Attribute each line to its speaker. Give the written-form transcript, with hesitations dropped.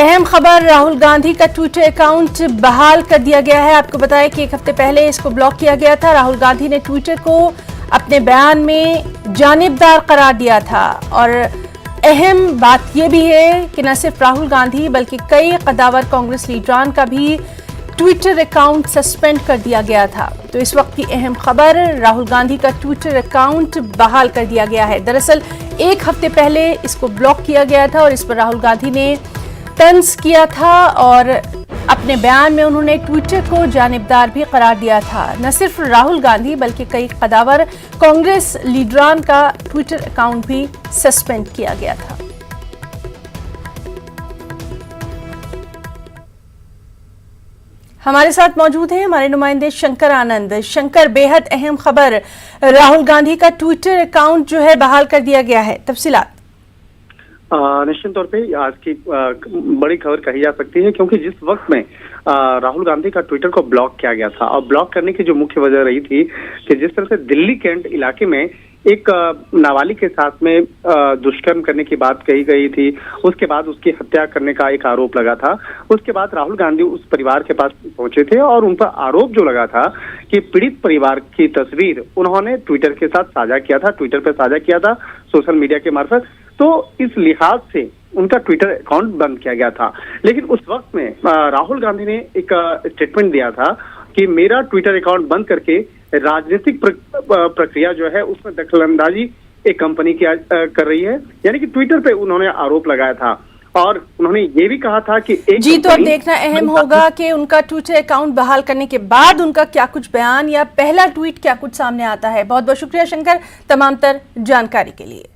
Speaker 1: अहम खबर, राहुल गांधी का ट्विटर अकाउंट बहाल कर दिया गया है। आपको बताएं कि एक हफ्ते पहले इसको ब्लॉक किया गया था। राहुल गांधी ने ट्विटर को अपने बयान में जानिबदार करार दिया था और अहम बात यह भी है कि न सिर्फ राहुल गांधी बल्कि कई कदावर कांग्रेस लीडरान का भी ट्विटर अकाउंट सस्पेंड कर दिया गया था। तो इस वक्त की अहम खबर, राहुल गांधी का ट्विटर अकाउंट बहाल कर दिया गया है। दरअसल एक हफ्ते पहले इसको ब्लॉक किया गया था और इस पर राहुल गांधी ने तंज किया था और अपने बयान में उन्होंने ट्विटर को जानिबदार भी करार दिया था। न सिर्फ राहुल गांधी बल्कि कई कदावर कांग्रेस लीडरान का ट्विटर अकाउंट भी सस्पेंड किया गया था। हमारे साथ मौजूद हैं हमारे नुमाइंदे शंकर आनंद। शंकर, बेहद अहम खबर, राहुल गांधी का ट्विटर अकाउंट जो है बहाल कर दिया गया है, तफसीलात।
Speaker 2: निश्चित तौर पे आज की बड़ी खबर कही जा सकती है, क्योंकि जिस वक्त में राहुल गांधी का ट्विटर को ब्लॉक किया गया था और ब्लॉक करने की जो मुख्य वजह रही थी कि जिस तरह से दिल्ली कैंट इलाके में एक नाबालिग के साथ में दुष्कर्म करने की बात कही गई थी, उसके बाद उसकी हत्या करने का एक आरोप लगा था। उसके बाद राहुल गांधी उस परिवार के पास पहुंचे थे और उन पर आरोप जो लगा था कि पीड़ित परिवार की तस्वीर उन्होंने ट्विटर के साथ साझा किया था, ट्विटर पर साझा किया था सोशल मीडिया के मार्फत। तो इस लिहाज से उनका ट्विटर अकाउंट बंद किया गया था। लेकिन उस वक्त में राहुल गांधी ने एक स्टेटमेंट दिया था कि मेरा ट्विटर अकाउंट बंद करके राजनीतिक प्रक्रिया जो है उसमें दखलंदाजी एक कंपनी कर रही है, यानी कि ट्विटर पे उन्होंने आरोप लगाया था। और उन्होंने ये भी कहा था कि एक
Speaker 1: जी, तो अब देखना अहम होगा कि उनका ट्विटर अकाउंट बहाल करने के बाद उनका क्या कुछ बयान या पहला ट्वीट क्या कुछ सामने आता है। बहुत बहुत शुक्रिया शंकर तमाम तर जानकारी के लिए।